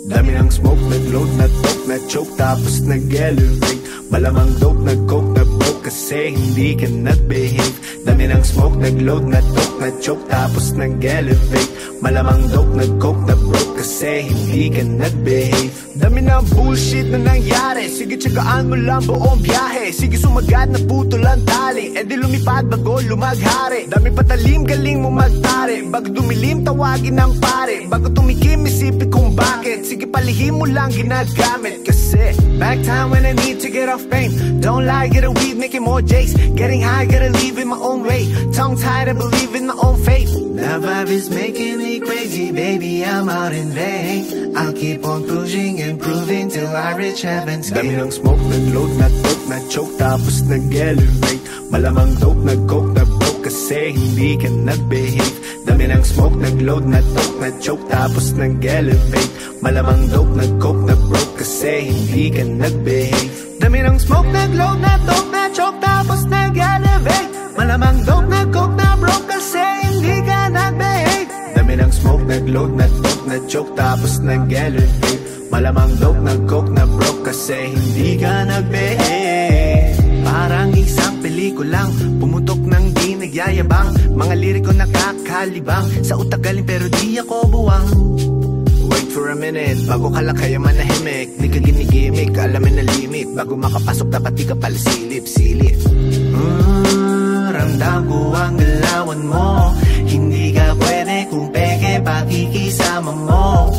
Dami ng smoke, nag-load, na-talk, na-choke, tapos nag-elevate. Malamang dope, nag-coke, na-broke, kasi hindi ka nag-behave. Dami ng smoke, nag-load, na-talk, na-choke, tapos nag-elevate. Malamang dope, nag-coke, na-broke, kasi hindi ka nag-behave. Dami ng bullshit na nangyari, sige tsagaan mo lang buong biyahe. Sige sumagad na putol ang tali, edi lumipad bago lumaghari. Dami patalim, galing mo magtari, bago dumilim tawagin ng pare. Bago tumikim isipin kung bakit, sige palihim mo lang ginagamit. Kasi back time when I need to get off pain. Don't lie, get a weed, making more jakes. Getting high, gotta leave in my own way. Tongue tied, I believe in my own faith. The vibe is making me crazy, baby, I'm out in vain. I'll keep on pushing and proving till I reach heaven's gate. Dami ng smoke, nag-load, na-talk, na-choke, tapos nag-elevate. Malamang dope, nag-coke, na-broke, kasi hindi ka nag-behave. Dami ng smoke, nag-load, na-talk, na-choke, tapos nag-elevate. Malamang dope, nag-coke, na-broke, kasi hindi ka nag-behave. Dami ng smoke, nag-load, na-talk, na-choke, tapos nag-elevate. Malamang dope, nag-coke, na-broke, kasi hindi ka nag-behave. Dami ng smoke, nag-load, na-talk, na-choke, tapos nag-elevate. Malamang dope, nag-coke, na-broke, kasi hindi ka nag-behave. Parang isang pelikulang pumutok ng di nagyayabang. Mga liriko nakakalibang, sa utak galing pero di ako buwang. Wait for a minute, bago ka lang kaya manahimik. Di ka ginigimik, alamin na limit. Bago makapasok dapat di ka pala silip-silip. Ramdam ko ang galawan mo, hindi ka pwede kung peke pakikisama mo.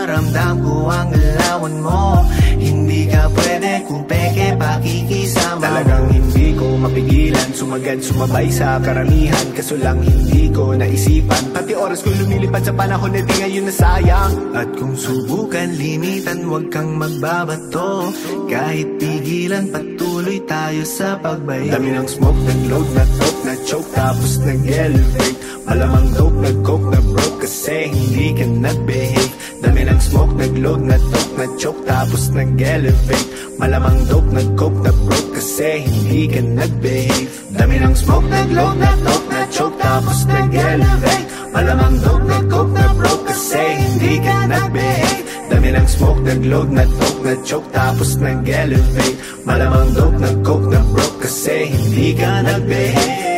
Ramdam ko ang galawan mo, hindi ka pwede kung peke pakikisama. Talagang hindi ko mapigilan, sumagad sumabay sa karamihan. Kaso lang hindi ko naisipan, pati oras ko lumilipad sa panahon na di ngayon nasayang. At kung subukan limitan, huwag kang magbabato. Kahit pigilan, patuloy tayo sa pagbayo. Dami ng smoke, nag-load, na-talk, na-choke, tapos nag-elevate. Malamang dope, nag-coke, na-broke, kasi hindi ka nag-behave. Dami ng smoke, nag-load, na-talk, na-choke, tapos nag-elevate. Malamang dope, nag-coke, na-broke, kasi hindi ka nag-behave. Dami ng smoke, nag-load, na-talk, na-choke, tapos nag-elevate. Malamang dope, nag-coke, na-broke, kasi hindi ka nag-behave. Dami ng smoke, nag-load, na-talk, na-choke, tapos nag-elevate. Malamang dope, nag-coke, na-broke, kasi hindi ka nag-behave.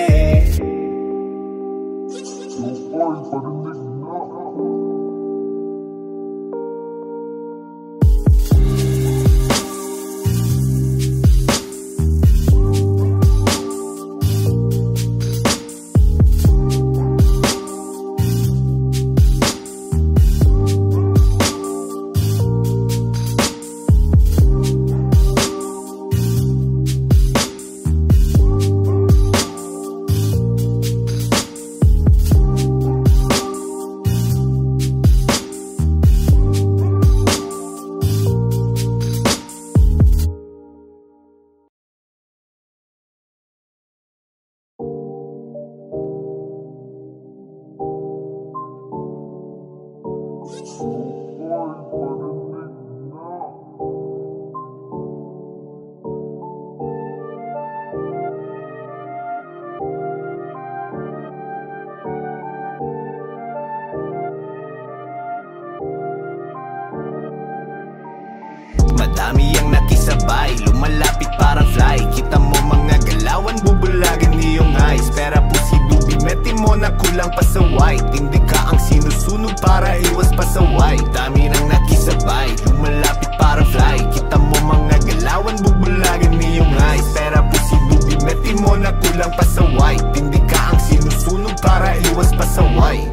Madami ang nakisabay, lumalapit parang fly. Kita mo mga galawan, bubulagan iyong eyes. Pera posible, bimeti mo na kulang pa sa white. Hindi ka ang sinusunog para iwas pa sa white. Dami nang nakisabay, lumalapit parang fly. Kita mo mga galawan, bubulagan iyong eyes. Pera posible, bimeti mo na kulang pa sa white. Hindi ka ang sinusunog para iwas pa sa white.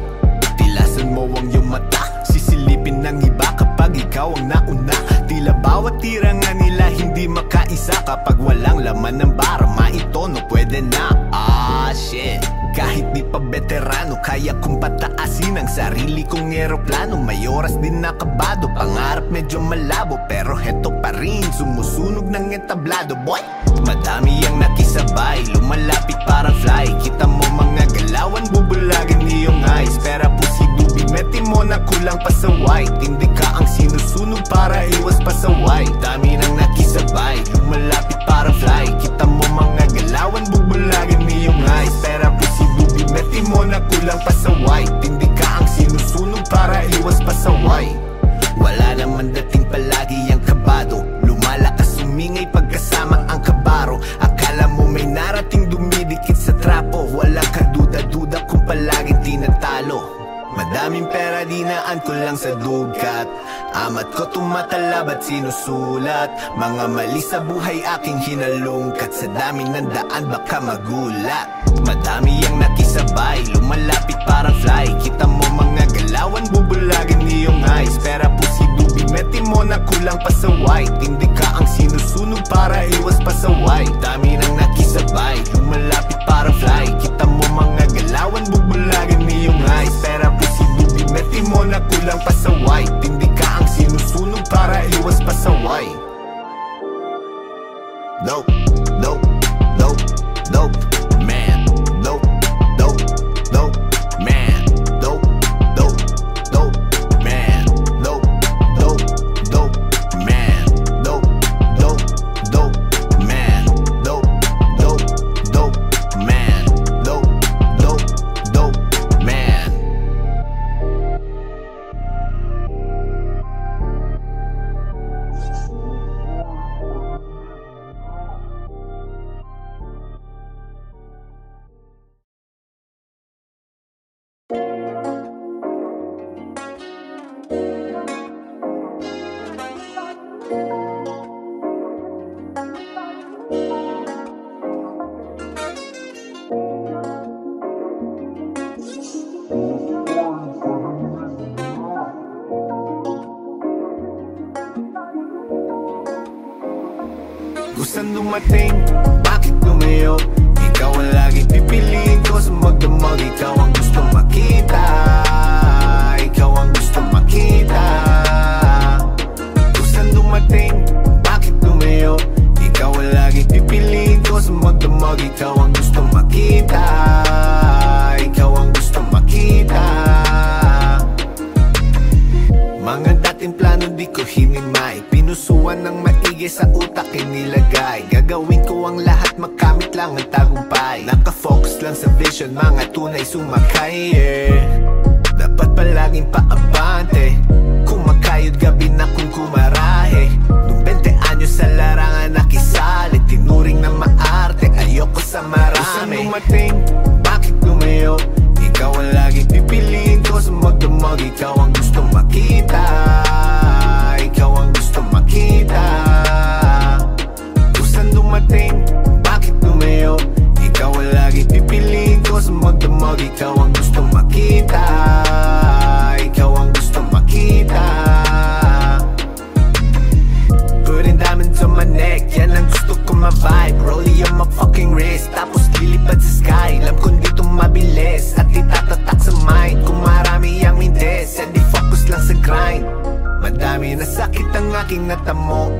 Tilasan mo ang iyong mata, sisilipin ng iba kapag ikaw ang nauna. Tila bawat tira nga nila hindi makaisa. Kapag walang laman ng bara, maitono pwede na. Shit, kahit di pa veterano, kaya kong pataasin ang sarili kong eroplano. May oras din nakabado, pangarap medyo malabo, pero heto pa rin, sumusunog ng entablado, boy. Madami ang nakisabay, lumalapit parang fly. Kita mo mga galawan, bubulagan iyong eyes. Pera posible, bimeti mo na kulang pa sa white. Hindi ka ang sinusunog para iwas pa sa white. Dami nang nakisabay, lumalapit parang fly. Kita mo mga galawan, bubulagan iyong eyes. Pera posible, bimeti mo na kulang pa sa white. Hindi ka ang sinusunog para iwas pa sa white. lang sa dugat. Amat ko tumatalab at sinusulat mga mali sa buhay aking hinalungkat. Sa dami ng daan baka magulat. Madami ang nakisabay, lumalapit parang fly. Kita mo mga galawan, bubulagan iyong eyes. Pera posible, bimeti mo na kulang pa sa white. Hindi ka ang sinusunog para iwas pa sa white. Dami nang nakisabay, lumalapit parang fly. Kita mo mga galawan, bubulagan iyong eyes. Pera posible, bimeti mo na kulang pa sa white. Hindi ka ang sinusunog para iwas pa sa white. Dope, dope, dope, dope, man. Dope, dope, dope, man. Dope, dope, dope, man. Dope, dope, dope, man. Dope, dope, dope, man. Dope, dope, dope, man. Dope, dope, dope, man. Gustong dumating, bakit lumayo? Ikaw ang lagi pipiliin ko sa magdamag. Ikaw ang gustong makita, ikaw ang gustong makita. Gustong dumating, bakit lumayo? Ikaw ang lagi pipiliin ko sa magdamag. Ikaw ang gustong makita, ikaw ang gustong makita. Mga dating plano di ko hinimay, pinusuan ng maigi sa utak inilagay. Gagawin ko ang lahat, makamit lang ang tagumpay. Nakafocus lang sa vision, mga tunay sumakay, yeah. Dapat palaging paabante, kumakayod gabi na kung kumarahe. Nung 20 anyos sa larangan nakisali, tinuring na maarte, ayoko sa marami. Gusto dumating, bakit lumayo? Ikaw ang lagi pipiliin ko sa magdamag. Ikaw ang gustong makita, ikaw ang gustong makita. Gustong dumating, bakit lumayo? Ikaw ang lagi pipiliin ko sa magdamag. Ikaw ang gustong makita, ikaw ang gustong makita. Putting diamonds on my neck, yan ang gusto ko ma-vibe. Rollie on my fucking wrist, tapos lilipad sa sky. Alam kong dito mabilis at itatatak sa mind. Kung marami ang mintes, di focus lang sa grind. Madami na sakit ang aking natamo,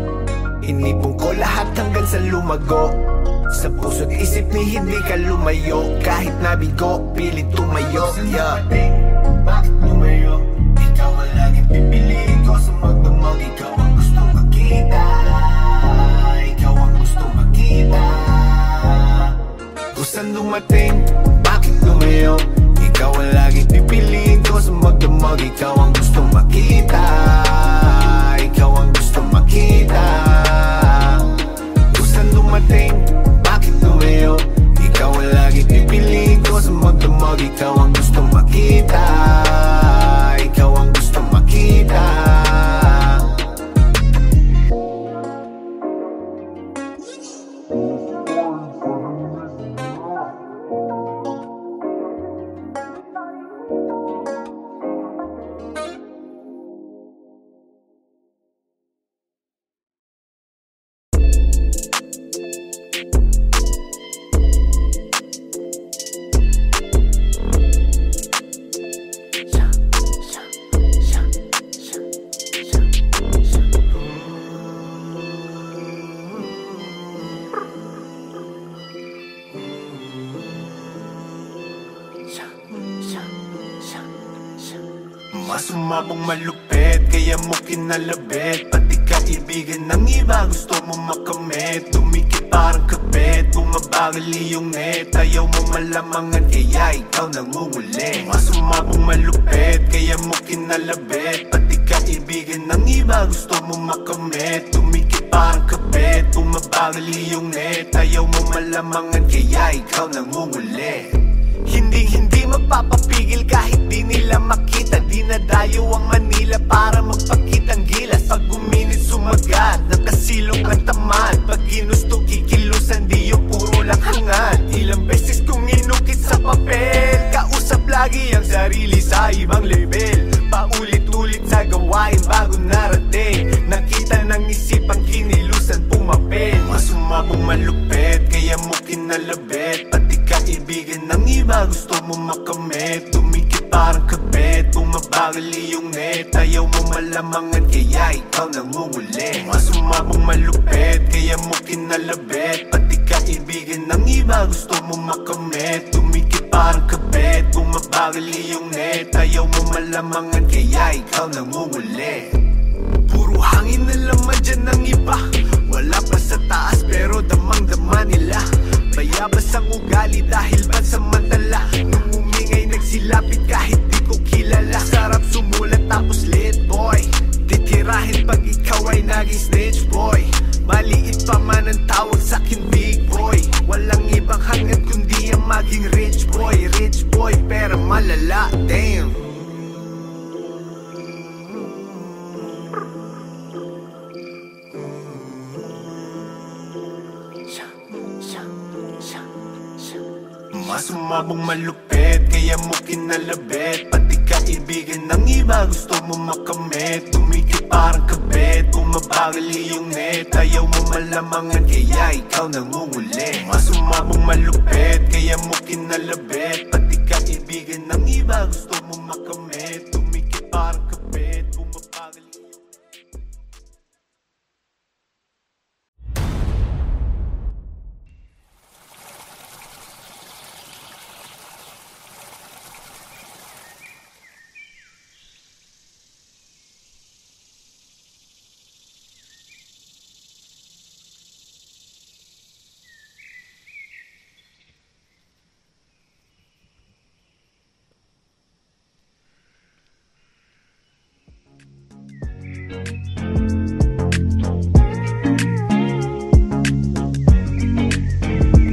inipon ko lahat hanggang sa lumago. Sa puso't isip ni hindi ka lumayo. Kahit nabigo, pilit tumayo, yeah. Bakit lumayo? Ikaw ang laging pipiliin ko sa magdamag. Ikaw ang gustong makita, ikaw ang gustong makita. Gustong dumating, bakit lumayo? Ikaw ang laging pipiliin ko sa magdamag. Ikaw ang gustong makita, ikaw ang gustong makita. Gustong dumating, bakit lumayo? Ikaw ang laging pipiliin ko sa magdamag. Ikaw ang gustong makita, ikaw ang gustong makita. Mas sumabong malupit, kaya mo kinalabit. Pati kaibigan ng iba gusto mo makamit. Dumikit parang kapit, bumabagal iyong net. Ayaw mo malamangan, kaya ikaw nangunguli. Mas sumabong malupit, kaya mo kinalabit. Pati kaibigan ng iba gusto mo makamit. Dumikit parang kapit, bumabagal iyong net. Ayaw mo malamangan, kaya ikaw nangunguli. Hindi magpapapigil kahit di nila makita. Dinadayo ang Manila para magpakitang gilas. Pag uminit sumagat, nakasilong ang tamad. Pag ginusto kikilusan, di yung puro lang hangad. Ilang beses kong inukit sa papel, kausap lagi ang sarili sa ibang level. Paulit-ulit sa gawain bago narating. Nakita ng isipang kinilusan pumapel. Mas sumabong malupit, kaya mo kinalabit. Pati kaibigan ng iba gusto mo makamit. Tumikit parang kabit, bumabagal iyong net. Ayaw mo malamangan kaya ikaw nangunguli. Mas sumabong malupit, kaya mo kinalabit. Pati kaibigan ng iba gusto mo makamit. Tumikit parang kabit, bumabagal iyong net. Ayaw mo malamangan kaya ikaw nangunguli. Puro hangin na laman dyan ng iba. Wala pa sa taas pero damang-dama nila. Bayabas ang ugali dahil pansamantala. Nung umingay nagsilapit kahit di ko kilala. Sarap sumulat tapos lit boy. Titirahin pag ikaw ay naging snitch boy. Maliit pa man ang tawag sa'kin big boy. Walang ibang hangad kundi ang maging rich boy. Rich boy pero malala, damn. Mas sumabong malupit, kaya mo kinalabit. Pati kaibigan ng iba gusto mo makamit. Tumikit parang kabit, bumabagal iyong net. Ayaw mo malamangan kaya ikaw nangunguli. Mas sumabong malupit, kaya mo kinalabit. Pati kaibigan ng iba gusto mo makamit. Tumikit parang kabit, bumabagal iyong net.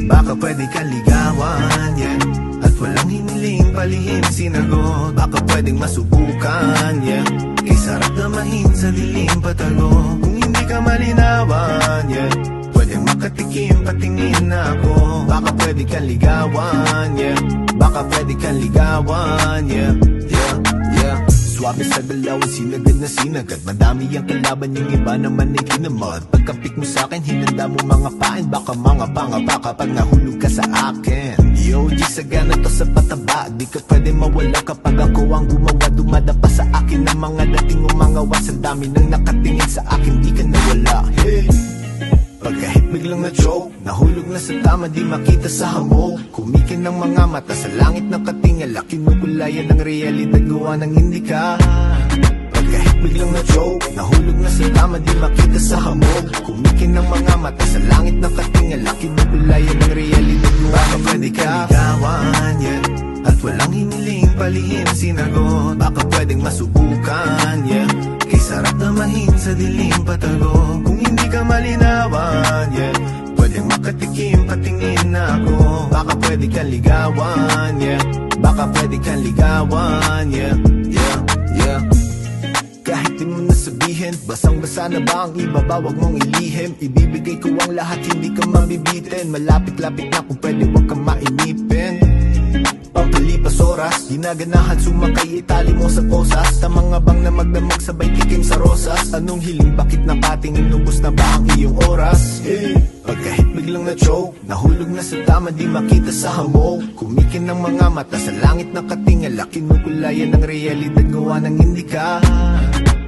Baka pwede kang ligawan, yeah. At walang hiniling palihim sinagot. Baka pwedeng masubukan, yeah. Kay sarap damahin sa dilim patago. Kung hindi ka malinawan, yeah. Pwedeng makatikim, patingin na ako. Baka pwede kang ligawan, yeah. Baka pwede kang ligawan, yeah. Yeah, yeah. Swabe sa galaw, sinagad na sinagad. Madami ang kalaban, yung iba naman ay kinamad. Pagkapik mo sa'kin, hinanda mo mga pain. Baka mga pangapa kapag nahulog ka sa akin. Yo, G, sagana to sa pataba. Di ka pwede mawala kapag ako ang gumawa. Dumadapa sa akin ang mga dating umangawas. Ang dami nang nakatingin sa akin, di ka nawala. Hey! Pagkahit biglang na joke, nahulog na sa tama, di makita sa hamog. Kumikin ng mga mata sa langit ng katingala. Kinukulayan ng realidad, gawa ng hindi ka. Pagkahit biglang na joke, nahulog na sa tama, di makita sa hamog. Kumikin ng mga mata sa langit ng katingala. Kinukulayan ng realidad, gawa ng hindi ka. Ligawan, yeah. At walang hiniling palihim sinagot. Baka pwedeng masubukan, yeah. Kay sarap damahin sa dilim patago. Kung hindi ka malinawan, yeah. Pwedeng makatikim, patingin na ako. Baka pwede kang ligawan, yeah. Baka pwede kang ligawan, yeah. Yeah, yeah. Kahit di mo nasabihin, basang-basa na ba ang iba ba? Wag mong ilihim. Ibibigay ko ang lahat, hindi ka mabibitin. Malapit-lapit na kung pwede, wag kang mainipin. Pampalipas oras, ginaganahan sumakay, itali mo sa posas. Sa mga bang na magdamag sabay tikim sa rosas. Anong hiling, bakit nakatingin, lubos na ba ang iyong oras? Hey! Pagkahit biglang na choke, nahulog na sa tama, di makita sa hamog. Kumikin ng mga mata sa langit na katingala. Kinukulayan ng realidad, gawa ng hindi ka.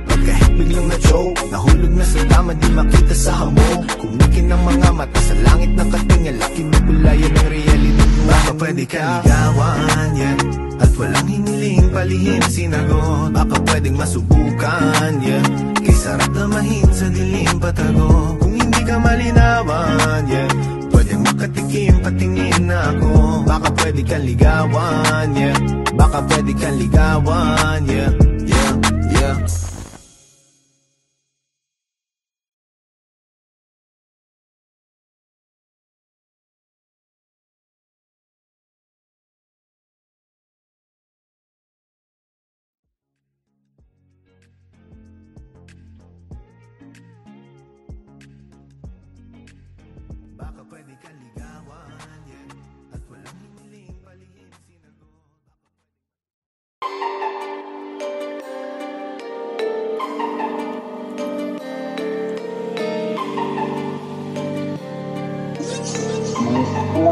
Pagkahit biglang na choke, nahulog na sa tama, di makita sa hamog. Kumikin ng mga mata sa langit na katingala. Kinukulayan ng realidad, baka pwede kang ligawan, yeah. At walang hiniling palihim sinagot. Baka pwedeng masubukan, yeah. Kay sarap damahin sa dilim patago. Kung hindi ka malinawan, yeah. Pwedeng makatikim, patingin na ako. Baka pwede kang ligawan, yeah. Baka pwede kang ligawan, yeah. Yeah, yeah. Low-key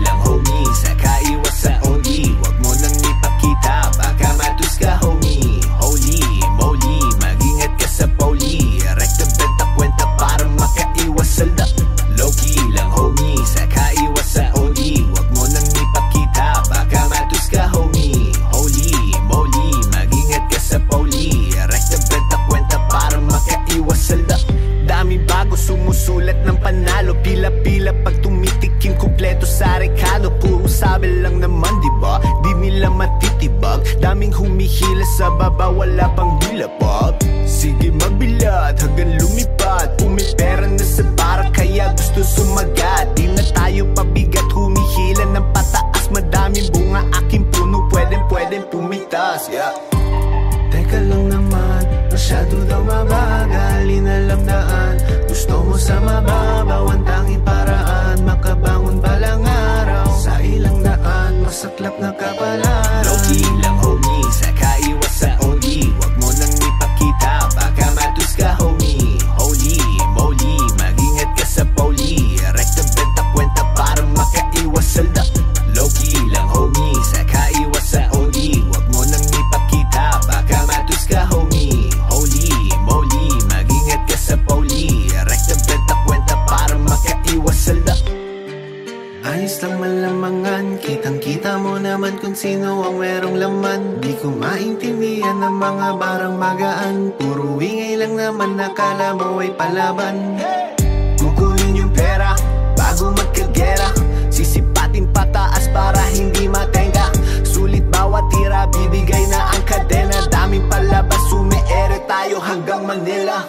lang homie, saka iwas sa OG. Wag mo nang ipakita, baka matus ka homie. Holy moly, mag-ingat ka sa poli. Rekta benta kwenta para makaiwas sa la. Low-key lang homie, saka iwas sa OG. Wag mo nang ipakita, baka matus ka homie. Holy moly, mag-ingat ka sa poli. Rekta benta kwenta para makaiwas sa la. Dami bago sumusulat ng panalo, pila-pila pag tumitikim kumpleto sa rekado. Puro sabi lang naman diba, di nila matitibag. Daming humihila sa baba, wala pang bilapag. Sige magbilad hanggang lumipad, pumipera na sa bara kaya gusto sumagat. Di na tayo pabigat, humihila ng pataas. Madaming bunga aking puno, pwedeng pumitas, yeah. Teka lang naman, masyado daw mabagal, inalam daan. Gusto mo sa mababaw, ang tanging paraan makabangon balang araw. Sa ilang daan, masaklap na kapalaran. Low-key lang homie, saka iwas sa OG. Wag mo nang ipakita, baka matus ka homie. Holy moly, mag-ingat ka sa poli. Rekta benta kwenta para makaiwas sa la. Low-key lang homie, saka iwas sa OG. Wag mo nang ipakita, baka matus ka homie. Holy moly, mag-ingat ka sa poli. Rekta benta kwenta para makaiwas sa la. Ayos lang malamangan, kitang-kita mo naman kung sino ang merong laman. Di ko maintindihan ng mga barang magaan, puro ingay lang naman, nakala mo ay palaban. Kukunin yung pera bago magkagera, sisipatin pataas para hindi matenga. Sulit bawat tira, bibigay na ang kadena. Daming palabas, sumiere tayo hanggang Manila.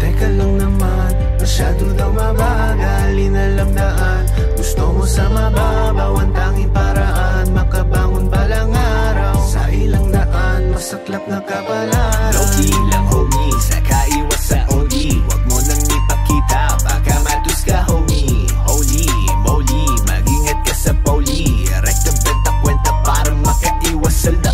Teka lang naman, masyado daw mabagal, inalam daan. Gusto mo sa mababaw, ang tanging paraan makabangon balang araw. Sa ilang daan, masaklap na kapalaran. Low-key lang homie, saka iwas sa OG. Wag mo nang ipakita, baka matus ka homie. Holy moly, mag-ingat ka sa poli. Rekta benta kwenta para makaiwas sa la.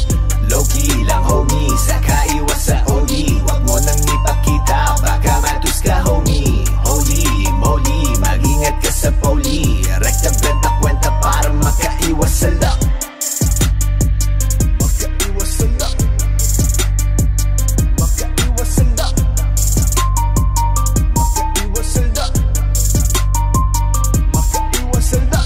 Low-key lang homie, saka iwas sa OG. Wag mo nang ipakita, baka matus ka homie. Holy moly, mag-ingat ka sa poli. Rekta benta kwenta para makaiwas sa la. Makaiwas sa la. Makaiwas sa la. Makaiwas sa la. Makaiwas sa la.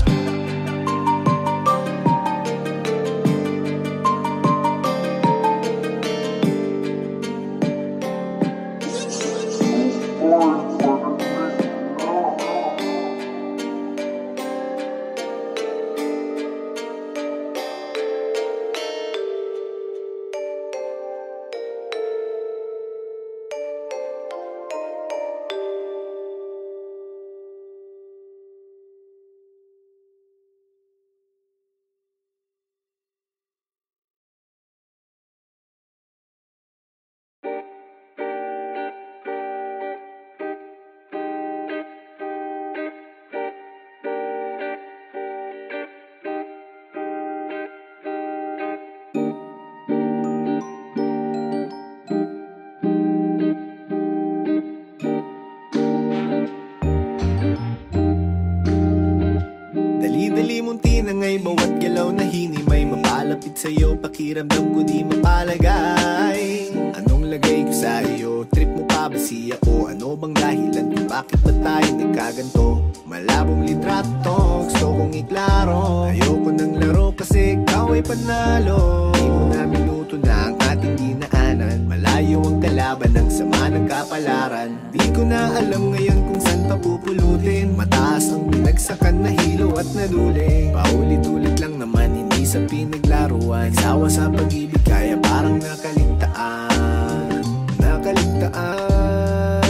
Dali-dali mong tinangay, bawat galaw na hinimay. Mapalapit sa'yo, pakiramdam ko di mapalagay. Anong lagay ko sa iyo? Trip mo pa ba siya o ano bang dahilan kung bakit ba tayo nagkaganto? Malabong litrato, gusto kong iklaro. Ayoko ng laro kasi ikaw ay panalo. Di mo na minuto na ang ating dinaanan. Malayo ang kalaban ng sama ng kapalaran. Di ko na alam ngayon kung saan pa pupulutin. Mataas ang binagsakan na hilo at naduli. Paulit-ulit lang naman, hindi sa pinaglaruan. Nagsawa sa pag-ibig kaya parang nakaligtaan. Nakaligtaan.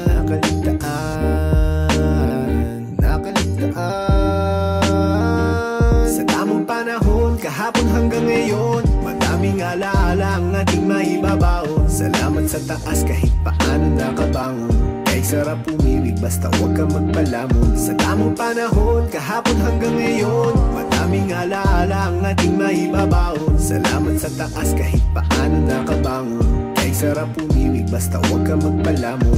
Nakaligtaan. Nakaligtaan. Sa tamang panahon, kahapon hanggang ngayon, madaming alaala ang ating maibabaon. Salamat sa taas kahit paano nakabangon. Kay sarap umibig basta huwag ka magpalamon. Sa tamang panahon, kahapon hanggang ngayon, madaming alaala ang ating maibabaon. Salamat sa taas kahit paano nakabangon. Kay sarap umibig basta huwag ka magpalamon.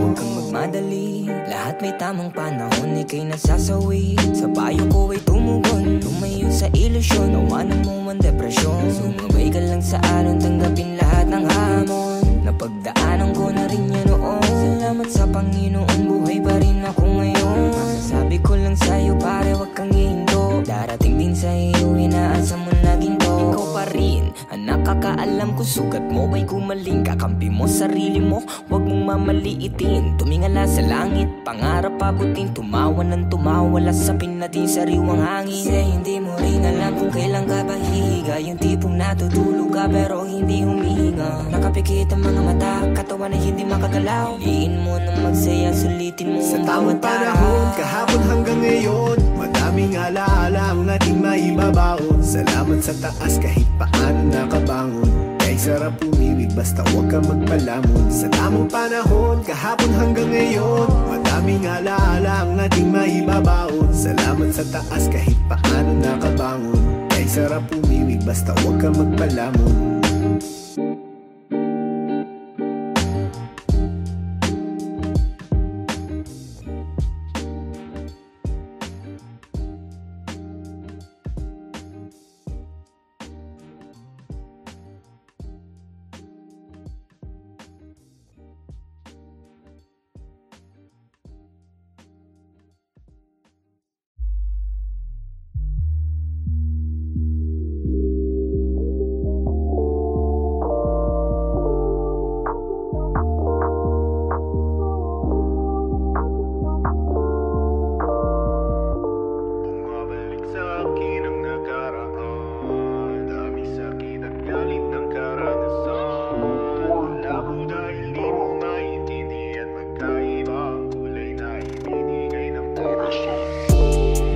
Huwag kang magmadali, lahat may tamang panahon, ika'y nasasawi. Sa payo ko ay tumugon, lumayo sa ilusyon, nawanan mo ang depresyon. Sumabay ka lang sa alon, tanggapin lahat ng hamon. Napagdaanan ko na rin yan noon. Salamat sa Panginoon, buhay pa rin ako ngayon. Masasabi ko lang sa'yo pare, wag kang hihinto. Darating din sa iyo, inaasa mo na ginto. Ikaw pa rin, ang nakakaalam ko, sugat mo ba'y gumaling. Kakampi mo sarili mo, wag mong mamaliitin. Tumingala sa langit, pangarap abutin. Tumawa ng tumawa, lasapin natin sariwang hangin. Kasi hindi mo rin alam kung kailan ka ba hihiga. Yung tipong natutulog ka pero hindi humihinga. Nakapikit ang mga mata, katawan ay hindi makagalaw. Piliin mo na magsaya, sulitin mo sa tamang panahon, kahapon hanggang ngayon, madaming alaala ang ating maibabaon. Salamat sa taas kahit paano nakabangon. Kay sarap umibig basta huwag ka magpalamon. Sa tamang panahon, kahapon hanggang ngayon, madaming alaala ang ating maibabaon. Salamat sa taas kahit paano nakabangon. Kay sarap umibig basta huwag ka magpalamon.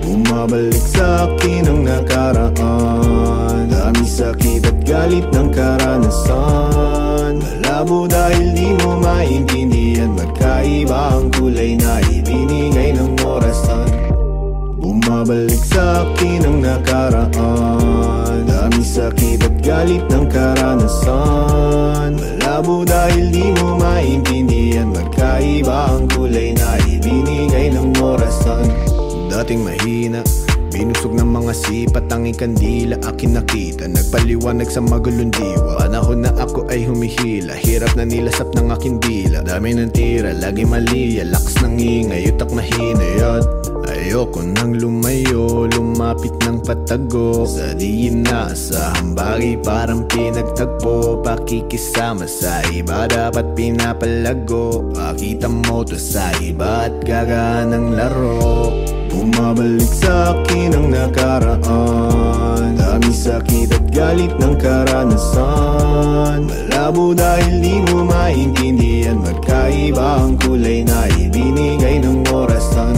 Bumabalik sa akin ang nakaraan, dami sakit at galit ng karanasan. Malabo dahil di mo maintindihan, magkaiba ang kulay na ibinigay ng orasan. Bumabalik sa akin ang nakaraan, dami sakit at galit ng karanasan. Malabo dahil di mo maintindihan, magkaiba ang kulay na ibinigay ng orasan. Dating mahina, binusog ng mga sipat, tanging kandila akin nakita, nagpaliwanag sa magulong diwa. Panahon na ako ay humihila, hirap na nilasap ng aking dila. Dami ng tira, lagi mali, lakas ng ingay, utak mahina yun. Ayoko nang lumayo, lumapit ng patago. Sa diin na sa hambagi, parang pinagtagpo. Pakikisama sa iba, dapat pinapalago. Pakita mo to sa iba at gagaan ng laro. Bumabalik sa akin ang nakaraan, dami sakit at galit ng karanasan. Malabo dahil di mo maintindihan, magkaiba ang kulay na ibinigay ng orasan.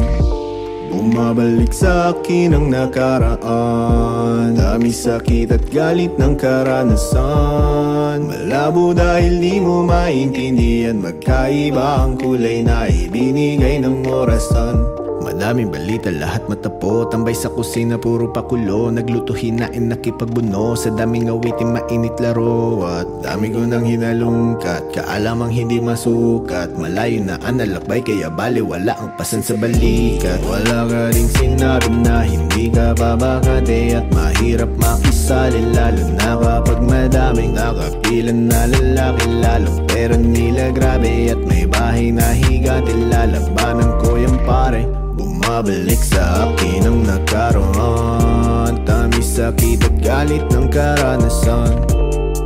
Bumabalik sa akin ang nakaraan, dami sakit at galit ng karanasan. Malabo dahil di mo maintindihan, magkaiba ang kulay na ibinigay ng orasan. Madaming balita, lahat matapot. Tambay sa kusina, puro pakulo. Nagluto, hinain, nakipagbuno. Sa daming awitin, mainit laro. At dami ko nang hinalungkat, kaalamang hindi masukat. Malayo na ang nalakbay, kaya bali wala ang pasan sa balikat. Wala ka rin sinabi na hindi ka babakate, at mahirap makisali, lalo na kapag madaming nakapilan na lalaki. Lalong pera nila grabe, at may bahay na higati. Lalabanan ko yung pare. Bumabalik sa akin ang nakaraan, dami sakit at galit ng karanasan.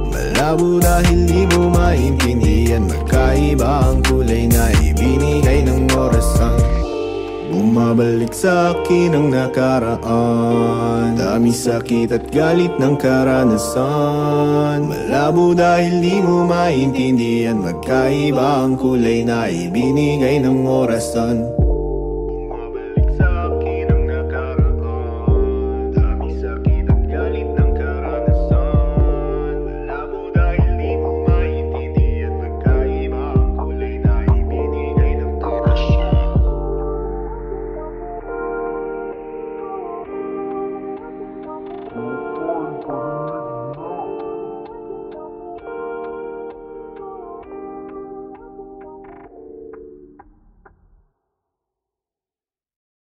Malabo dahil di mo maintindihan, magkaiba ang kulay na ibinigay ng orasan. Bumabalik sa akin ang nakaraan, dami sakit at galit ng karanasan. Malabo dahil di mo maintindihan, magkaiba ang kulay na ibinigay ng orasan.